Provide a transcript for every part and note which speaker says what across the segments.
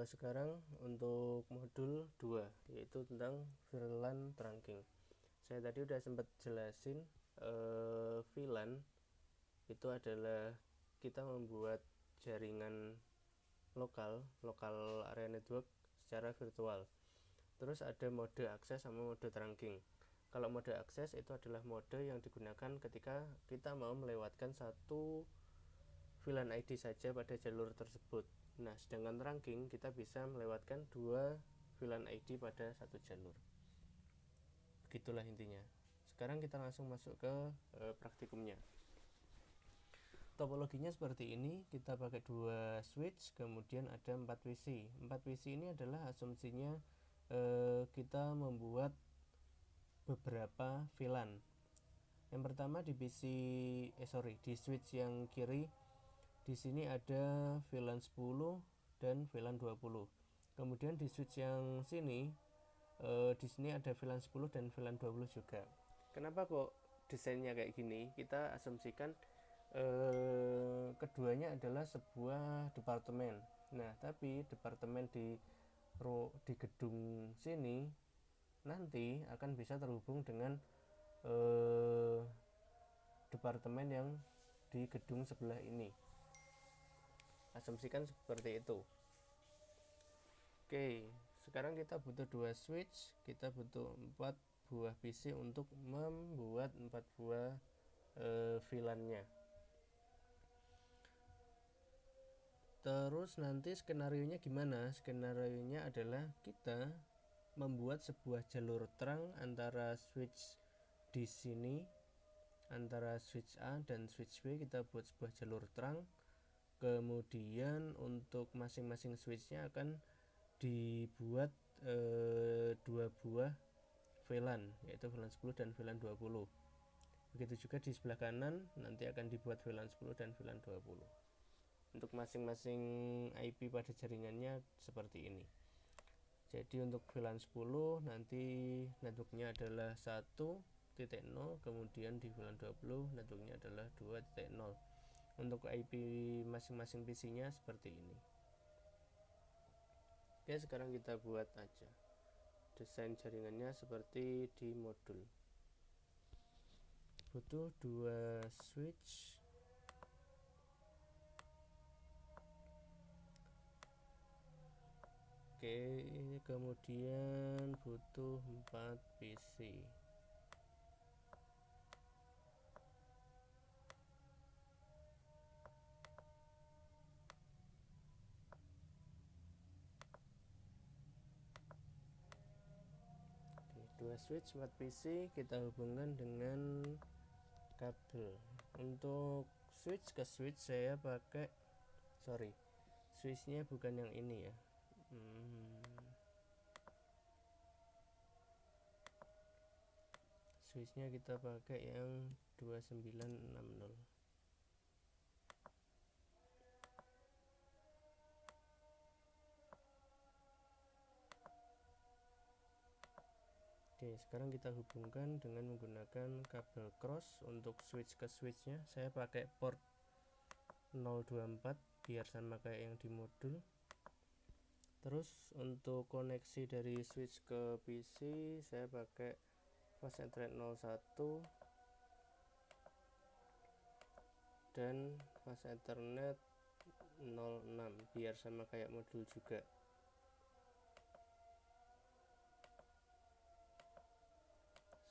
Speaker 1: Sekarang untuk modul 2 yaitu tentang VLAN trunking. Saya tadi udah sempat jelasin VLAN itu adalah kita membuat jaringan lokal area network secara virtual. Terus ada mode akses sama mode trunking. Kalau mode akses itu adalah mode yang digunakan ketika kita mau melewatkan satu VLAN ID saja pada jalur tersebut. Nah, sedangkan trunking kita bisa melewatkan dua VLAN ID pada satu jalur. Begitulah intinya. Sekarang kita langsung masuk ke praktikumnya. Topologinya seperti ini, kita pakai dua switch, kemudian ada 4 WC. 4 WC ini adalah asumsinya kita membuat beberapa VLAN. Yang pertama di di switch yang kiri, di sini ada VLAN 10 dan VLAN 20. Kemudian di switch yang sini di sini ada VLAN 10 dan VLAN 20 juga. Kenapa kok desainnya kayak gini? Kita asumsikan keduanya adalah sebuah departemen. Nah, tapi departemen di gedung sini nanti akan bisa terhubung dengan departemen yang di gedung sebelah ini. Asumsikan seperti itu. Oke, sekarang kita butuh dua switch, kita butuh 4 buah PC untuk membuat 4 buah VLAN-nya. Terus nanti skenarionya gimana? Skenarionya adalah kita membuat sebuah jalur terang antara switch di sini, antara switch A dan switch B kita buat sebuah jalur terang. Kemudian untuk masing-masing switchnya akan dibuat dua buah VLAN, yaitu VLAN 10 dan VLAN 20. Begitu juga di sebelah kanan nanti akan dibuat VLAN 10 dan VLAN 20. Untuk masing-masing IP pada jaringannya seperti ini. Jadi untuk VLAN 10 nanti networknya adalah 1.0, kemudian di VLAN 20 networknya adalah 2.0. Untuk IP masing-masing PC-nya seperti ini. Oke, sekarang kita buat aja. Desain jaringannya seperti di modul. Butuh dua switch. Oke, kemudian butuh 4 PC. Dua switch 4 PC kita hubungkan dengan kabel. Untuk switch ke switch saya pakai switchnya bukan yang ini ya. Switchnya kita pakai yang 2960. Oke, sekarang kita hubungkan dengan menggunakan kabel cross. Untuk switch ke switchnya saya pakai port 024 biar sama kayak yang di modul. Terus untuk koneksi dari switch ke PC saya pakai fast ethernet 01 dan fast ethernet 06 biar sama kayak modul juga.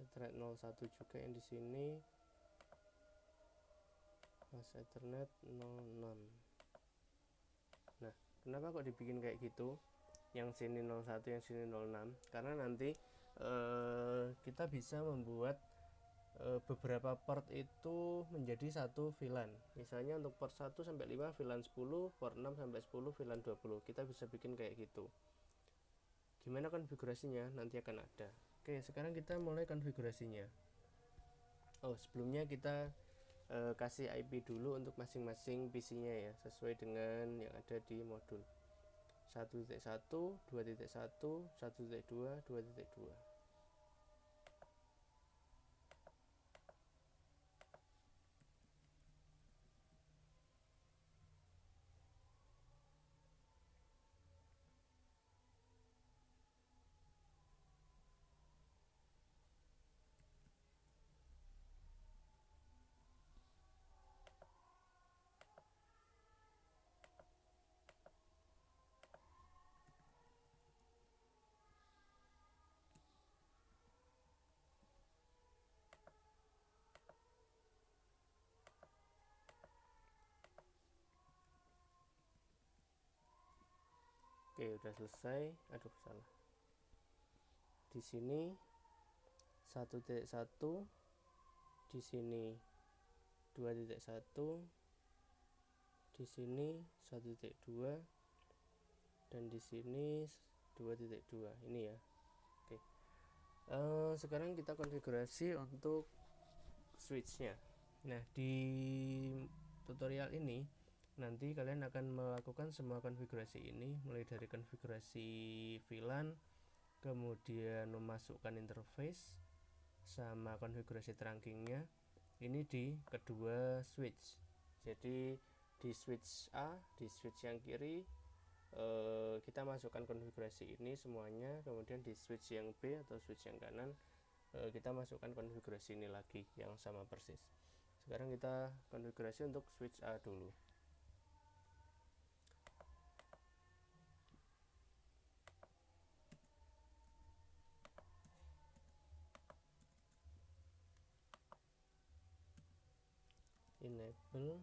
Speaker 1: Ethernet 01 juga yang di sini, fast ethernet 06. Nah, kenapa kok dibikin kayak gitu? Yang sini 01, yang sini 06. Karena nanti kita bisa membuat beberapa port itu menjadi satu VLAN. Misalnya untuk port 1 sampai 5 VLAN 10, port 6 sampai 10 VLAN 20. Kita bisa bikin kayak gitu. Gimana konfigurasinya? Nanti akan ada. Oke, sekarang kita mulai konfigurasinya. Sebelumnya kita kasih IP dulu untuk masing-masing PC-nya ya, sesuai dengan yang ada di modul. 1.1, 2.1, 1.2, 2.2. Oke, udah selesai. Aduh, salah. Di sini 1.1, di sini 2.1, di sini 1.2, dan di sini 2.2. Ini ya. Oke. Sekarang kita konfigurasi untuk switchnya. Nah, di tutorial ini nanti kalian akan melakukan semua konfigurasi ini, mulai dari konfigurasi VLAN, kemudian memasukkan interface sama konfigurasi trunkingnya. Ini di kedua switch. Jadi di switch A, di switch yang kiri, kita masukkan konfigurasi ini semuanya. Kemudian di switch yang B atau switch yang kanan, kita masukkan konfigurasi ini lagi yang sama persis. Sekarang kita konfigurasi untuk switch A dulu. Enable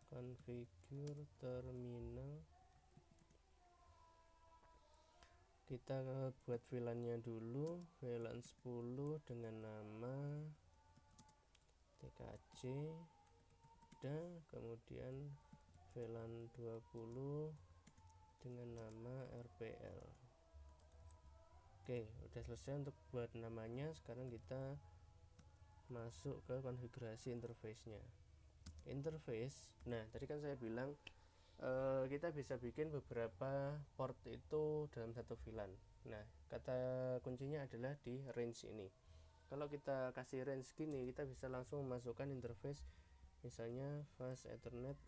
Speaker 1: configure terminal. Kita buat VLAN-nya dulu, VLAN 10 dengan nama TKC, dan kemudian VLAN 20 dengan nama RPL. Oke, udah selesai untuk buat namanya. Sekarang kita masuk ke konfigurasi interface-nya. Interface, nah tadi kan saya bilang kita bisa bikin beberapa port itu dalam satu VLAN. Nah, kata kuncinya adalah di range ini. Kalau kita kasih range gini, kita bisa langsung memasukkan interface, misalnya fast ethernet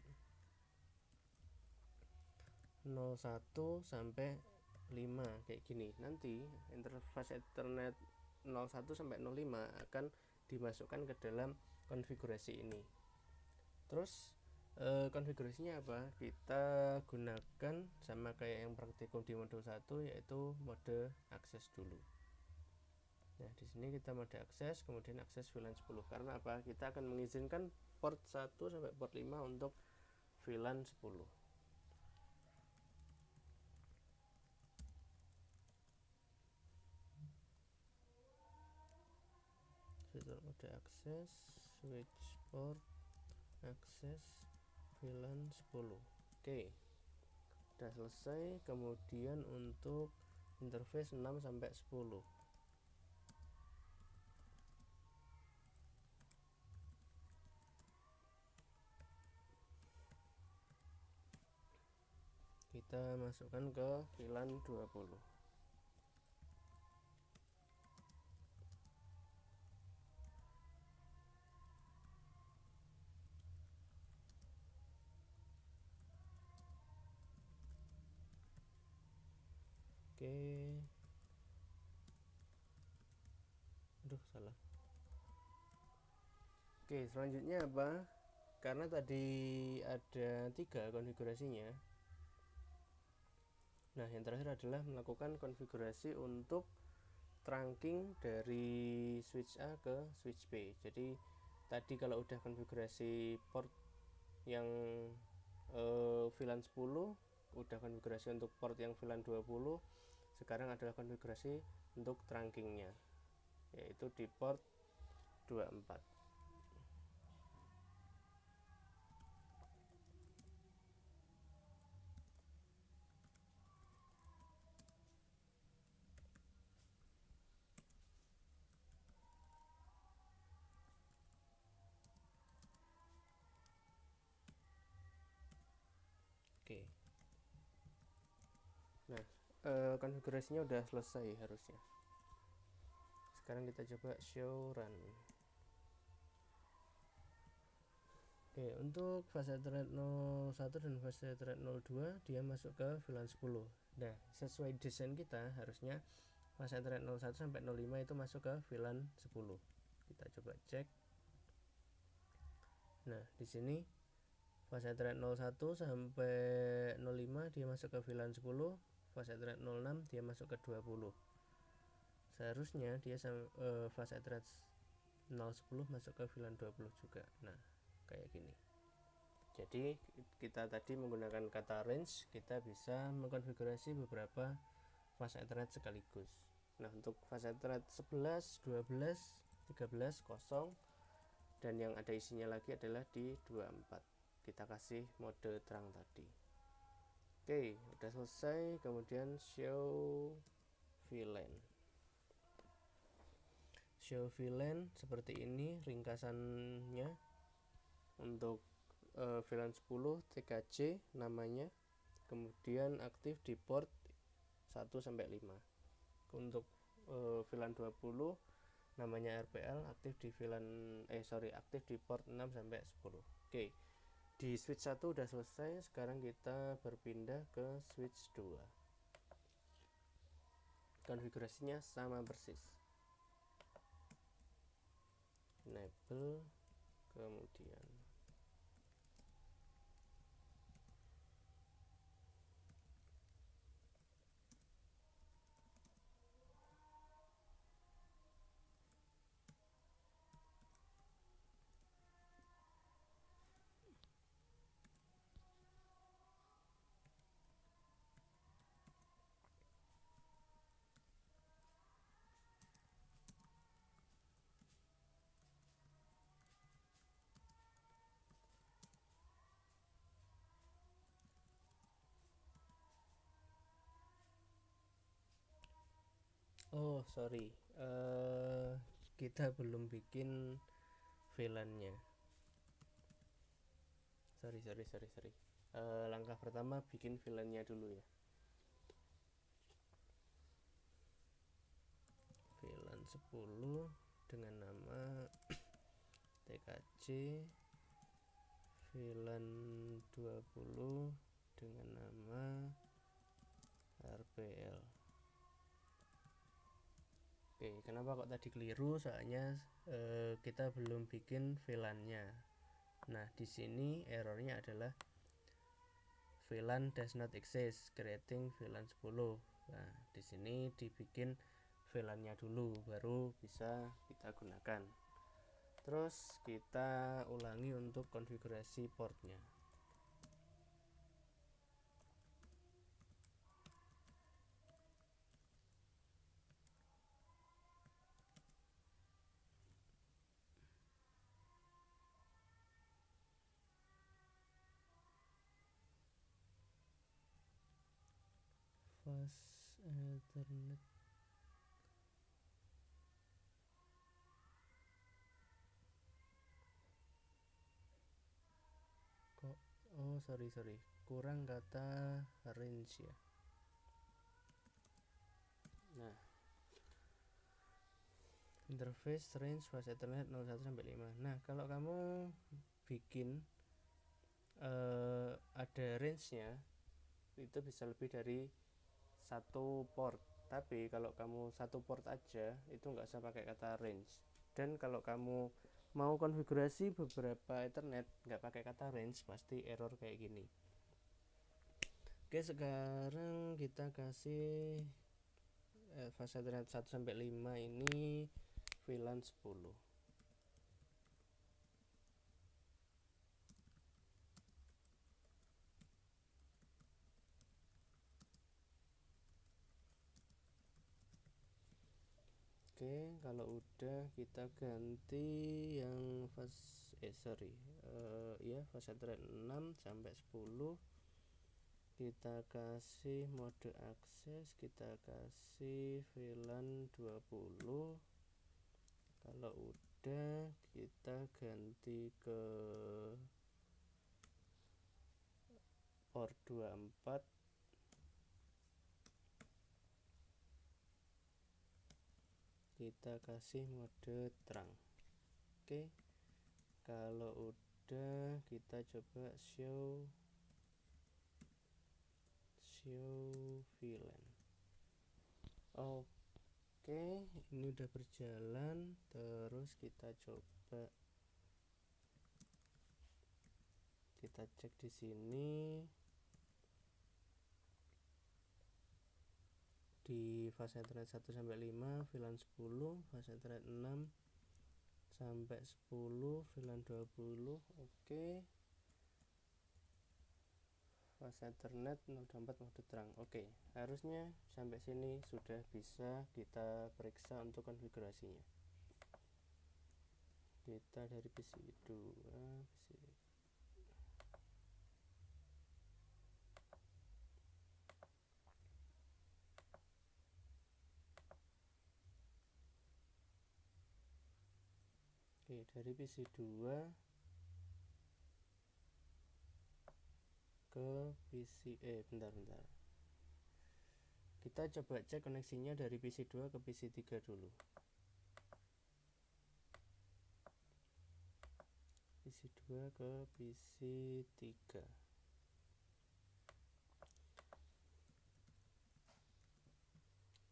Speaker 1: 01 sampai 5 kayak gini. Nanti interface ethernet 01 sampai 05 akan dimasukkan ke dalam konfigurasi ini. Terus konfigurasinya apa? Kita gunakan sama kayak yang praktikum di modul 1, yaitu mode akses dulu. Nah, di sini kita mode akses, kemudian akses VLAN 10. Karena apa? Kita akan mengizinkan port 1 sampai port 5 untuk VLAN 10. Mode akses, switch port, akses VLAN 10. Oke, udah selesai. Kemudian untuk interface 6 sampai 10, kita masukkan ke VLAN 20. Oke, aduh salah. Oke, selanjutnya apa? Karena tadi ada 3 konfigurasinya. Nah, yang terakhir adalah melakukan konfigurasi untuk trunking dari switch A ke switch B. Jadi tadi kalau udah konfigurasi port yang VLAN 10, udah konfigurasi untuk port yang VLAN 20, sekarang adalah konfigurasi untuk trunkingnya, yaitu di port 24. Oke. Nah, konfigurasinya udah selesai harusnya. Sekarang kita coba show run. Oke, untuk fast ethernet 01 dan fast ethernet 02 dia masuk ke VLAN 10. Nah, sesuai desain kita harusnya fast ethernet 01 sampai 05 itu masuk ke VLAN 10. Kita coba cek. Nah, di sini fast ethernet 01 sampai 05 dia masuk ke VLAN 10, fast ethernet 06 dia masuk ke 20. Seharusnya dia fast ethernet 010 masuk ke VLAN 20 juga. Nah, kayak gini. Jadi kita tadi menggunakan kata range, kita bisa mengkonfigurasi beberapa fase Ethernet sekaligus. Nah, untuk fase Ethernet 11, 12, 13 kosong, dan yang ada isinya lagi adalah di 24. Kita kasih mode terang tadi. Oke, udah selesai. Kemudian show VLAN. Show VLAN seperti ini ringkasannya. Untuk VLAN 10 TKC namanya, kemudian aktif di port 1 sampai 5. Untuk VLAN 20 namanya RPL, aktif di aktif di port 6 sampai 10. Oke. Di switch 1 udah selesai, sekarang kita berpindah ke switch 2. Konfigurasinya sama persis. Enable, kemudian sorry, kita belum bikin VLAN-nya. Sorry. Langkah pertama bikin VLAN-nya dulu ya. VLAN 10 dengan nama TKC, VLAN 20 dengan nama RPL. Oke, kenapa kok tadi keliru? Soalnya kita belum bikin VLAN-nya. Nah, di sini errornya adalah VLAN does not exist, creating VLAN 10. Nah, di sini dibikin VLAN-nya dulu, baru bisa kita gunakan. Terus kita ulangi untuk konfigurasi portnya. Fast Ethernet. Kok sorry, kurang kata range ya. Nah, interface range fast Ethernet 01 sampai 5. Nah, kalau kamu bikin ada range-nya, itu bisa lebih dari satu port. Tapi kalau kamu satu port aja, itu nggak usah pakai kata range. Dan kalau kamu mau konfigurasi beberapa Ethernet nggak pakai kata range, pasti error kayak gini. Oke, sekarang kita kasih fase Ethernet 1 sampai 5 ini VLAN 10. Oke, kalau udah kita ganti yang fase Ethernet 6 sampai 10. Kita kasih mode akses, kita kasih VLAN 20. Kalau udah, kita ganti ke port 24. Kita kasih mode terang. Oke, kalau udah, kita coba show VLAN. Oke, ini udah berjalan. Terus kita coba, kita cek di sini di fase Ethernet 1 sampai 5 VLAN 10, fase Ethernet 6 sampai 10 VLAN 20. Oke, fase Ethernet 024 mode terang. Oke, harusnya sampai sini sudah bisa kita periksa untuk konfigurasinya. Kita dari PC 2 PC. Oke, dari PC 2 ke PC bentar. Kita coba cek koneksinya dari PC 2 ke PC 3 dulu. PC 2 ke PC 3.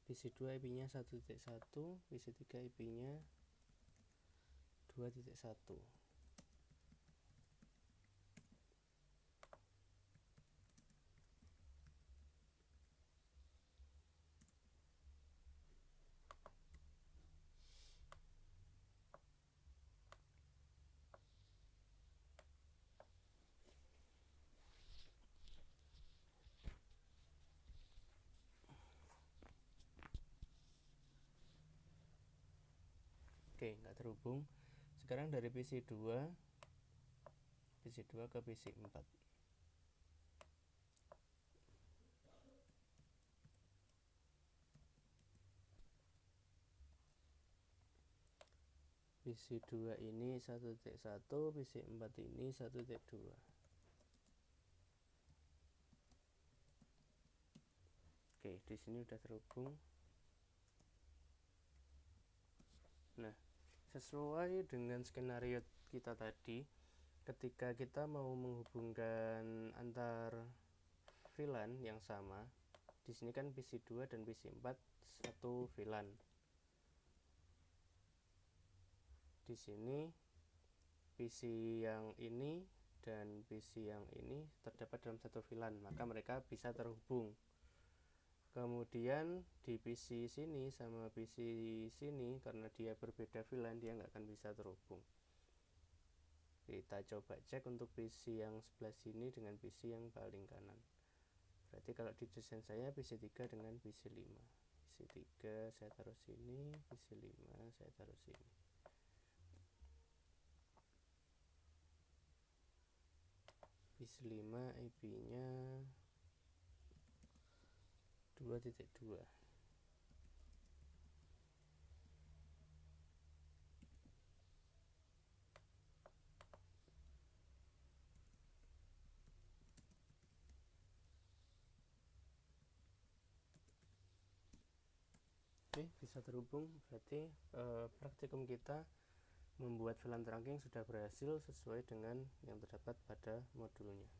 Speaker 1: PC 2 IP-nya 1.1, PC 3 IP-nya 2.1. Oke, nggak terhubung. Sekarang dari PC 2 ke PC 4. PC 2 ini 1.1, PC 4 ini 1.2. Oke, di sini udah terhubung. Nah, sesuai dengan skenario kita tadi, ketika kita mau menghubungkan antar VLAN yang sama, di sini kan PC 2 dan PC 4 satu VLAN. Di sini PC yang ini dan PC yang ini terdapat dalam satu VLAN, maka mereka bisa terhubung. Kemudian di PC sini sama PC sini, karena dia berbeda VLAN, dia nggak akan bisa terhubung. Kita coba cek untuk PC yang sebelah sini dengan PC yang paling kanan. Berarti kalau di desain saya PC 3 dengan PC 5. PC 3 saya taruh sini, PC 5 saya taruh sini. PC 5 IP-nya 2.2. Oke, bisa terhubung. Berarti praktikum kita membuat VLAN trunking sudah berhasil sesuai dengan yang terdapat pada modulnya.